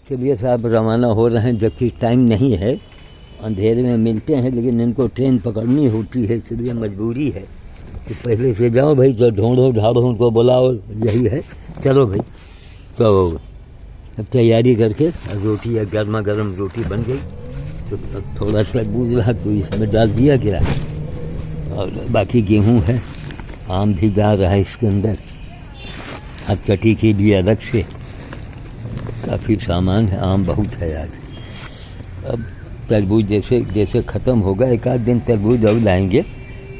चलिए साहब, रवाना हो रहे हैं, जबकि टाइम नहीं है, अंधेरे में मिलते हैं, लेकिन इनको ट्रेन पकड़नी होती है, इसलिए मजबूरी है कि पहले से जाओ भाई, जो ढूंढो ढाढ़ो उनको बुलाओ, यही है। चलो भाई, तो अब तैयारी करके रोटी या गर्मा गर्म रोटी बन गई, तो थोड़ा सा बूझ रहा तो इसमें डाल दिया गया, और बाकी गेहूँ है, आम भी डाल रहा है इसके अंदर, हथकटी के लिए अलग से काफ़ी सामान है, आम बहुत है आज। अब तरबूज जैसे जैसे ख़त्म होगा, एक आध दिन तरबूज और लाएंगे,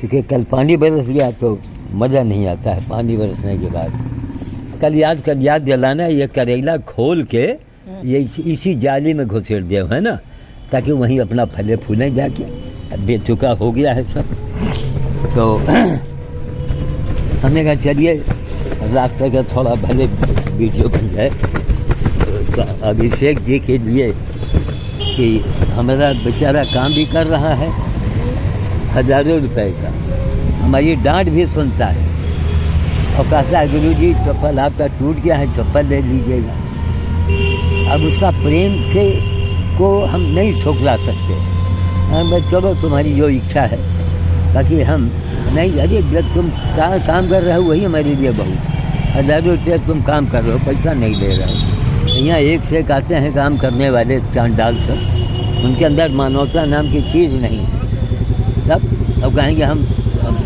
क्योंकि कल पानी बरस गया तो मज़ा नहीं आता है पानी बरसने के बाद। कल याद दिलाना, ये करेला खोल के ये इसी जाली में घुसेड़ दिया है ना, ताकि वहीं अपना फले फूलें जाके। अब बेचुका हो गया है सब, तो हमने कहा चलिए रास्ते का थोड़ा भले वीडियो बन जाए। तो अभिषेक जी के लिए कि हमारा बेचारा काम भी कर रहा है, हज़ारों रुपए का, हमारी डांट भी सुनता है और कहता है गुरुजी चप्पल आपका टूट गया है, चप्पल ले लीजिएगा। अब उसका प्रेम से को हम नहीं ठुकरा सकते। मैं चलो तुम्हारी जो इच्छा है, ताकि हम नहीं, अरे जब तुम काम कर रहे हो वही हमारे लिए बहुत, हज़ारों रुपये तुम काम कर रहे हो, पैसा नहीं ले रहे हो। यहाँ एक से कहते हैं काम करने वाले चांडाल सब, उनके अंदर मानवता नाम की चीज़ नहीं। तब कहेंगे हम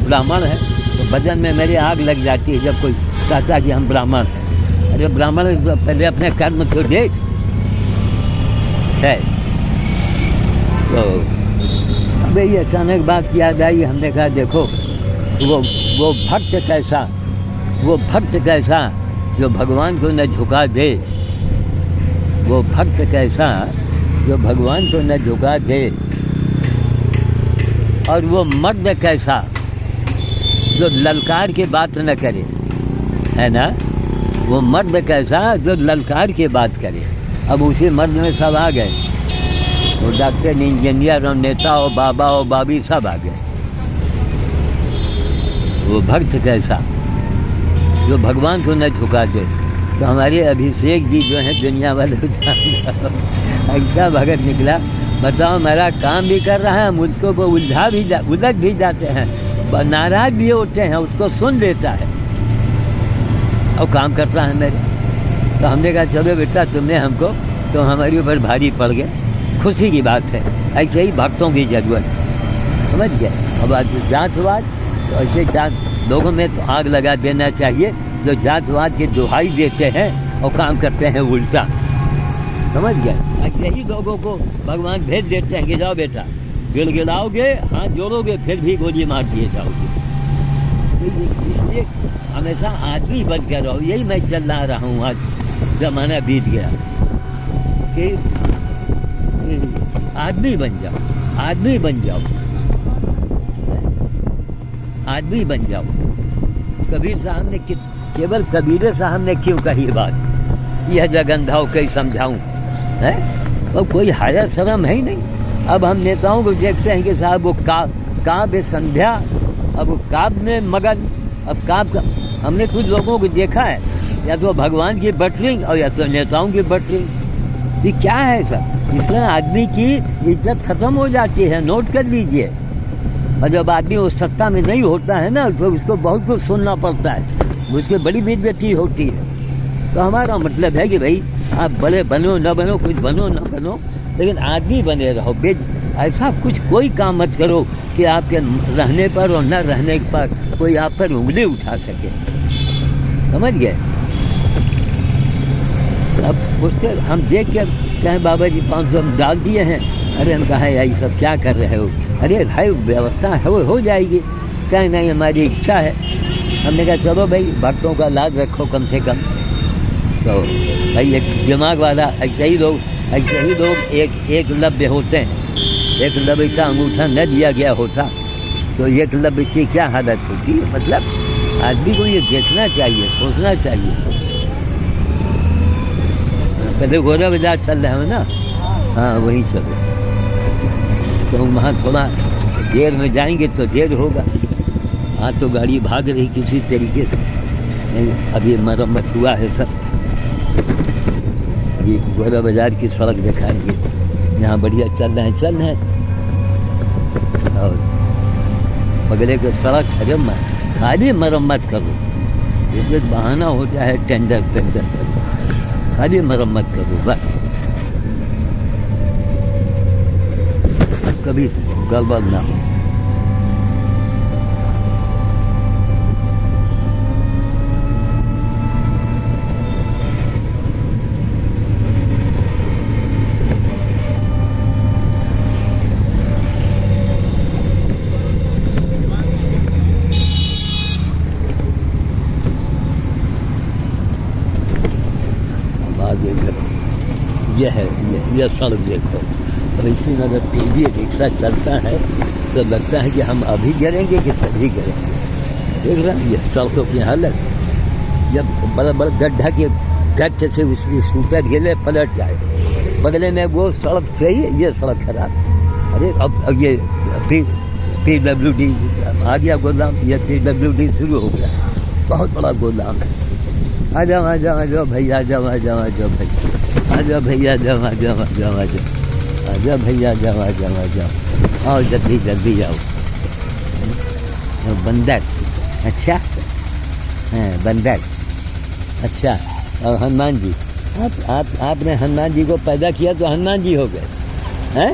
ब्राह्मण हैं, तो बदन में मेरे आग लग जाती है जब कोई कहता कि हम ब्राह्मण हैं। अरे ब्राह्मण पहले अपने कर्म तो देख है। तो अभी अचानक बात याद आई, हमने कहा देखो वो भक्त कैसा जो भगवान को न झुका दे, वो भक्त कैसा जो भगवान को न झुका दे, और वो मर्द कैसा जो ललकार के बात न करे, है ना। वो मर्द कैसा जो ललकार के बात करे। अब उसी मर्द में सब आ गए, वो डॉक्टर, इंजीनियर और नेता और बाबा और बाबी सब आ गए। वो भक्त कैसा जो भगवान को न झुका दे। तो हमारे अभिषेक जी जो हैं, दुनिया वाले ऐसा भगत निकला, बताओ मेरा काम भी कर रहा है, मुझको वो उलझ भी जाते हैं, नाराज भी होते हैं, उसको सुन लेता है और काम करता है मेरे। तो हमने कहा चलो बेटा तुमने हमको, तो हमारे ऊपर भारी पड़ गए, खुशी की बात है, ऐसे ही भक्तों की जरूरत, समझ गए। अब जातवाद, तो ऐसे जात लोगों में तो आग लगा देना चाहिए जो जातवाद की दुहाई देते हैं और काम करते हैं उल्टा, समझ गए। ऐसे ही लोगों को भगवान भेज देते हैं कि जाओ बेटा, गिड़गिड़ाओगे, हाथ जोड़ोगे, फिर भी गोली मार दिए जाओगे। इसलिए हमेशा आदमी बन कर रहो, यही मैं चला रहा हूँ। आज जमाना बीत गया कि आदमी बन जाओ, आदमी बन जाओ, आदमी बन जाओ। कबीर साहब ने, केवल कबीर साहब ने क्यों कही बात, यह जगंधाओं कई समझाऊं है, और कोई हाया शर्म है ही नहीं। अब हम नेताओं को देखते हैं कि साहब वो काव्य संध्या, अब वो काव्य में मगन। अब काव्य हमने कुछ लोगों को देखा है, या तो भगवान की बटरिंग और या तो नेताओं की बटरिंग। ये क्या है सर, इसमें आदमी की इज्जत खत्म हो जाती है, नोट कर लीजिए। और जब आदमी उस सत्ता में नहीं होता है ना, तो उसको बहुत कुछ सुनना पड़ता है, उसकी बड़ी बेइज्जती होती है। तो हमारा मतलब है कि भाई आप बड़े बनो न बनो, कुछ बनो न बनो, लेकिन आदमी बने रहो। ऐसा कुछ कोई काम मत करो कि आपके रहने पर और न रहने पर कोई आप पर उंगली उठा सके, समझ गए। अब उसके हम देख कर कहें बाबा जी 500 डाल दिए हैं, अरे हम कहा यही सब क्या कर रहे हो, अरे भाई व्यवस्था है वो हो जाएगी, कहीं नहीं हमारी इच्छा है। हमने कहा चलो भाई भक्तों का लाज रखो कम से कम। तो भाई एक दिमाग वाला, ऐसे ही लोग एक लव्य होते हैं। एक लव्य का अंगूठा न दिया गया होता तो एक लव्य की क्या हालत होती है। मतलब आदमी को ये देखना चाहिए, सोचना चाहिए। पहले गोरा बाजार चल रहे हो ना, हाँ वहीं चलो, तो वहाँ थोड़ा देर में जाएंगे तो देर होगा। हाँ तो गाड़ी भाग रही किसी तरीके से, नहीं अभी मरम्मत हुआ है सब। ये गोरा बाजार की सड़क दिखाएंगे, यहाँ बढ़िया चल रहे हैं। और बगले के सड़क खाली मरम्मत करो, एक बहाना होता है टेंडर खाली मरम्मत करो बस, कभी गड़बड़ ना हो। यह सड़क देखो, और इसी में अगर तेजी रिक्शा चलता है तो लगता है कि हम अभी गिरेंगे कि तभी गिरेंगे। देख रहे हैं ये सड़कों की हालत, जब बड़ा बड़ा गड्ढा के गड्ढे से उसकी स्कूटर गिरे पलट जाए, बगले में वो सड़क चाहिए, ये सड़क खराब। अरे अब ये PWD आ गया गोदाम, ये PWD शुरू हो गया, बहुत बड़ा गोदाम है। आ जाओ भैया, आ जाओ भैया, आओ जल्दी आओ। बंदर, अच्छा हाँ बंदर, अच्छा। और हनुमान जी, आपने हनुमान जी को पैदा किया तो हनुमान जी हो गए हैं?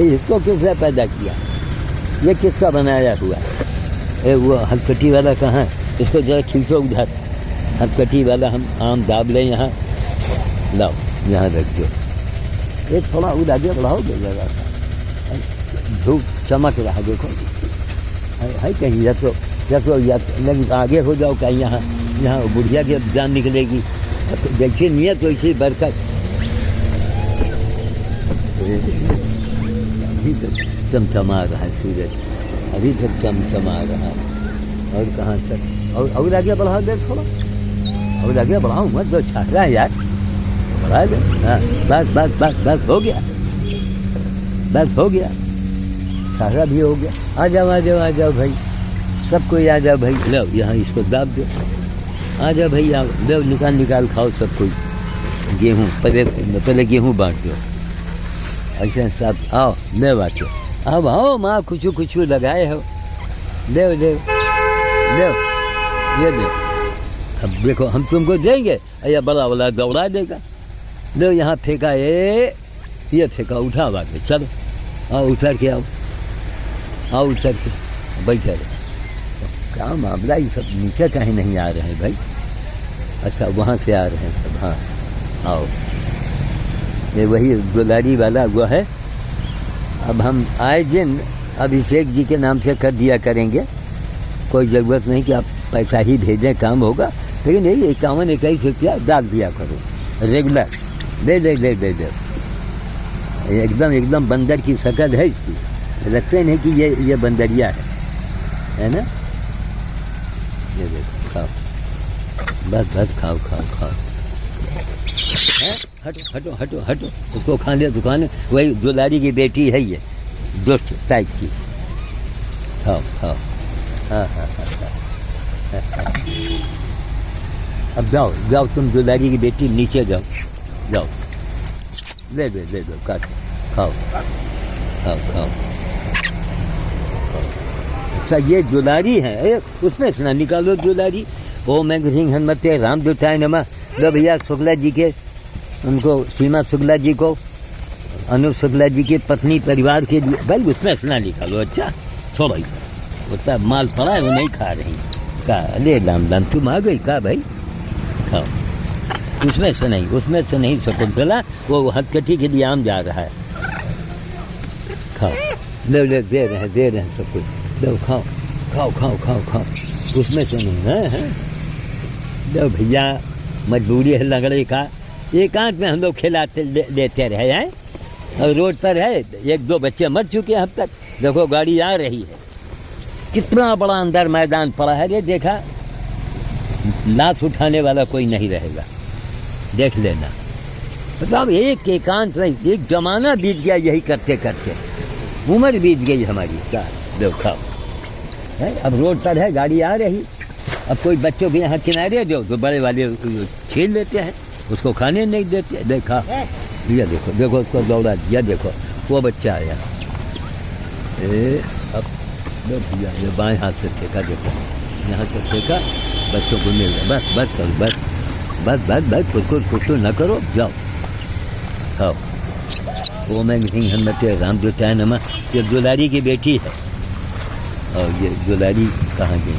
इसको किसने पैदा किया? ये किसका बनाया हुआ है? वो हथकटी वाला कहाँ है? इसको जरा खींचो उधर, हथकटी वाला हम आम दाब लें यहाँ, लाओ यहाँ रख दो। एक थोड़ा उधर आगे बढ़ाओगे जरा, धूप चमक रहा देखो, है कहीं या तो लेकिन आगे हो जाओ कहीं, यहाँ बुढ़िया की जान निकलेगी। जैसे नियत वैसे बरकत। अभी तक चमचमा रहा है सूरज, अभी तक चमचमा रहा है। और कहाँ तक? और आगे बढ़ाओ दे थोड़ा, और आगे बढ़ाऊँ मत, जो छा रहा है यार, बढ़ा दे। हाँ बस हो गया, बस हो गया, सारा भी हो गया। आ जाओ भाई, सबको आ जाओ भाई, लो यहाँ इसको दाब दो। आ जाओ भाई, आओ लो, निकाल खाओ सब कोई। गेहूँ पहले गेहूँ बांट दो, ऐसे सब आओ ले बांटो। अब आओ माँ, कुछ लगाए हो, ले ये दे। अब देखो हम तुमको देंगे, या बड़ा वाला दौड़ा देगा। लो यहाँ फेंका, ये फेंका, उठा बाटे, चलो आओ उतर के आओ उतर के बैठे रहे। क्या मामला, ये सब नीचे कहीं नहीं आ रहे हैं भाई? अच्छा वहाँ से आ रहे हैं सब, हाँ आओ। ये वही दुलारी वाला वो है। अब हम आए दिन अभिषेक जी के नाम से कर दिया करेंगे, कोई ज़रूरत नहीं कि आप पैसा ही भेजें, काम होगा। लेकिन यही 51-21 रुपया डाल दिया करो रेगुलर। दे एकदम बंदर की शक्ल है इसकी, लगते नहीं कि ये बंदरिया है ना? ये देखो खाओ, बस खाओ। हटो, उसको खाने दुकान, वही दुलारी की बेटी है ये, दोस्त टाइप की। खाओ। हाँ। अब जाओ तुम दुलारी की बेटी, नीचे जाओ। ले दो काट, खाओ। अच्छा ये दुलारी है, उसमें सुना निकालो दुलारी। ओम ह्रीं हनुमते रामदूताय नमः। लो भैया शुक्ला जी के, उनको सीमा शुक्ला जी को, अनु शुक्ला जी के पत्नी परिवार के लिए भाई उसमें सुना निकालो। अच्छा थोड़ा ही उतना माल पड़ा है, वो नहीं खा रही का। अरे राम तुम आ गई का भाई? खाओ। उसमें से नहीं शकुंतला, वो हथकटी के लिए आम जा रहा है। खाओ, ले दे रहे हैं सब कुछ। लो खाओ। उसमें से नहीं है। लो भैया, मजबूरी है लंगड़े का, एकांत में हम लोग खिलाते लेते रहे हैं। और रोड पर है, 1-2 बच्चे मर चुके हैं अब तक। देखो गाड़ी आ रही है, कितना बड़ा अंदर मैदान पड़ा है। ये देखा, लात उठाने वाला कोई नहीं रहेगा, देख लेना। मतलब एक एकांत में एक जमाना बीत गया यही करते करते, उम्र बीत गई हमारी। क्या देखो है, अब रोड पर है, गाड़ी आ रही। अब कोई बच्चों के यहाँ किनारे दो तो बड़े वाले छीन लेते हैं। उसको खाने नहीं देते। देखा, ये देखो देखो उसको दौड़ा दिया, देखो वो बच्चा आया। अब भैया ये बाएं हाथ से फेंका, देखो यहाँ से फेंका, बच्चों को मिल गया। बस बस करो, बस बस बस बस, कुछ न करो, जाओ खाओ। वो मैं सिंह हनुमते राम जो चाहे नमा, ये दुलारी की बेटी है। और ये दुलारी कहाँ गई,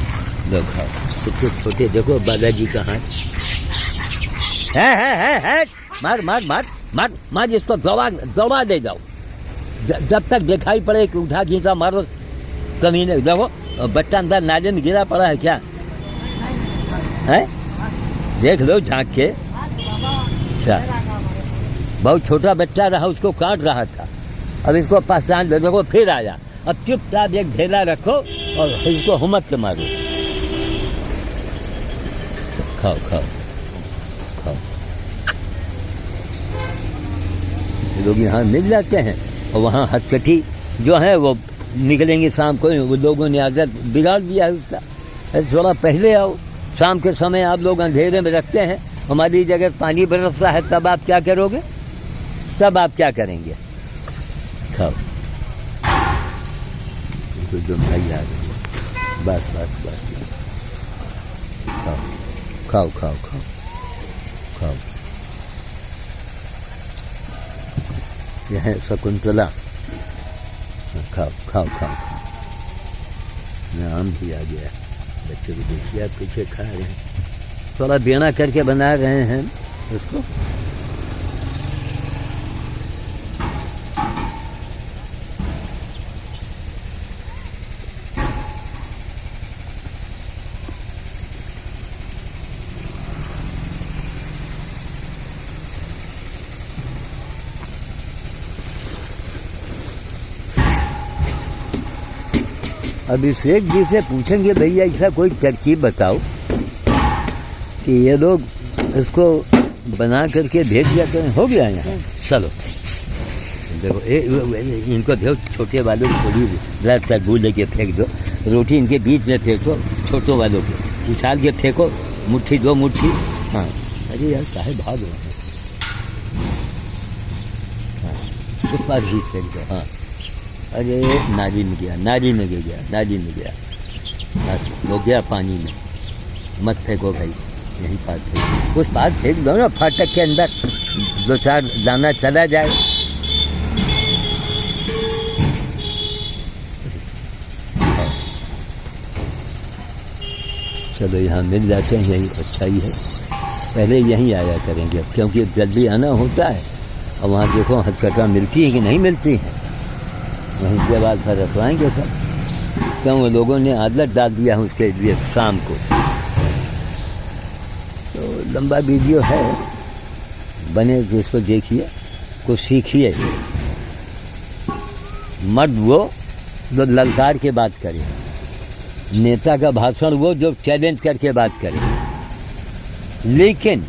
लो खाओ। छोटे छोटे देखो बालाजी कहाँ है। मार मार मार मार मार, इसको दौड़ा दे जाओ, जब तक दिखाई पड़े कि उठा खींचा मारो। कमी नहीं, देखो बच्चा अंदर नाले में गिरा पड़ा है क्या है, देख लो झांक के। अच्छा, बहुत छोटा बच्चा रहा, उसको काट रहा था, अब इसको पहचान लो, देखो फिर आया। अब चुपचाप एक ढेला रखो और इसको हुम्मत से मारो। खाओ खाओ खाओ। लोग यहाँ मिल जाते हैं और वहाँ हथकटी जो है वो निकलेंगे शाम को। वो लोगों ने आदत बिगाड़ दिया है उसका। थोड़ा पहले आओ, शाम के समय आप लोग अंधेरे में रखते हैं। हमारी जगह पानी बरस रहा है, तब आप क्या करोगे, तब आप क्या करेंगे। खाओ, जो भाई आ गई, बस बस बस, खाओ खाओ खाओ खाओ खाओ। यह है शकुंतला, खाओ खाओ खाओ। आम भी आ गया, बच्चों को देखिए आप पीछे खा रहे हैं। थोड़ा बेना करके बना रहे हैं उसको। अभिषेक जी से पूछेंगे भैया ऐसा कोई तरकीब बताओ कि ये लोग इसको बना करके भेज दिया करें। हो गया यहाँ, चलो देखो इनको देखो, छोटे वालों को थोड़ी रात तक भूल लेके फेंक दो, रोटी इनके बीच में फेंको, छोटों वालों को उछाल के फेंको, मुट्ठी दो मुट्ठी। हाँ, अरे यार काहे भाग रहे हैं, हाँ उस पास भी फेंक दो। हाँ, अरे नाली में गया, नाली में गिर गया, नाली में गया, बस हो गया पानी में। मत फेंको भाई, यहीं पास फेंक, उस पास फेंक दो ना, फाटक के अंदर दो चार दाना चला जाए। चलो यहाँ मिल जाते हैं, यही अच्छा ही है। पहले यहीं आया करेंगे क्योंकि जल्दी आना होता है। और वहाँ देखो हथकटा मिलती है कि नहीं मिलती है, वहीं के बाद फिर रखवाएंगे सब। क्यों लोगों ने आदत डाल दिया है उसके लिए शाम को। तो लंबा वीडियो है, बने जिसको देखिए, कुछ सीखिए। मर्द वो जो ललकार के बात करे, नेता का भाषण वो जो चैलेंज करके बात करे, लेकिन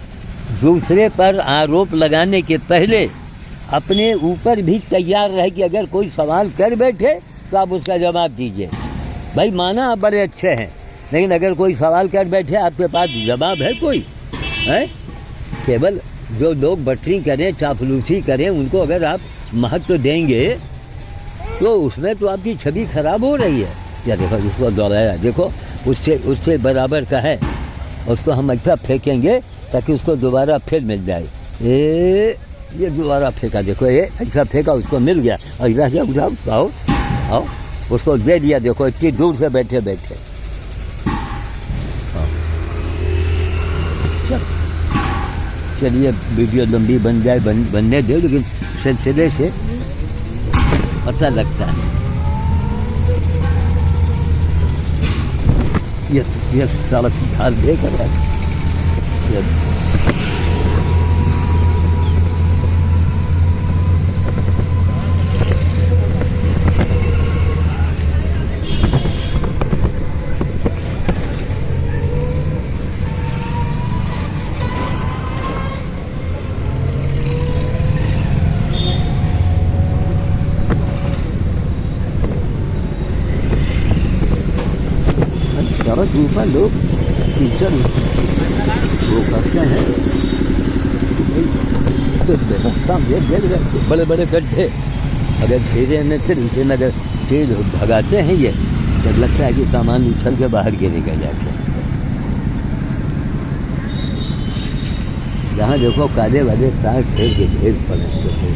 दूसरे पर आरोप लगाने के पहले अपने ऊपर भी तैयार रहे कि अगर कोई सवाल कर बैठे तो आप उसका जवाब दीजिए। भाई माना आप बड़े अच्छे हैं, लेकिन अगर कोई सवाल कर बैठे आपके पास जवाब है कोई है? केवल जो लोग बटरी करें, चापलूसी करें, उनको अगर आप महत्व देंगे तो उसमें तो आपकी छवि खराब हो रही है। या देखो जिसको दोहराया, देखो उससे बराबर का है, उसको हम अच्छा फेंकेंगे ताकि उसको दोबारा फिर मिल जाए। ये दोबारा फेंका, देखो ये ऐसा फेंका, उसको मिल गया। और इधर उठाओ, आओ आओ, उसको दे दिया, देखो इतनी दूर से बैठे बैठे। चलिए वीडियो लंबी बन जाए, बनने दो, लेकिन सिलसिले से पता लगता है। ये सड़क ढाल देकर सड़क ऊपर लोग टीचर वो करते हैं। तो रास्ता में देख रहे बड़े बड़े गड्ढे, अगर धीरे में फिर इसे अगर तेज भगाते हैं ये तो लगता है कि सामान उछल के बाहर गिरेगा जाके। जहाँ देखो काले वाले तार ढेर के ढेर पड़े थे।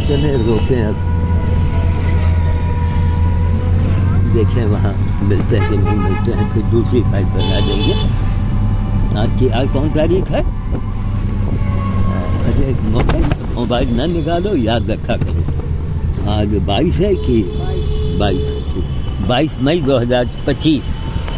चले रोके अब, देखें वहाँ मिलते हैं कि नहीं मिलते हैं, फिर दूसरी फाइल पर आ जाएंगे। आज कौन तारीख है? अरे मोबाइल ना निकालो, याद रखा करो। आज 22 है कि 22 मई 2025।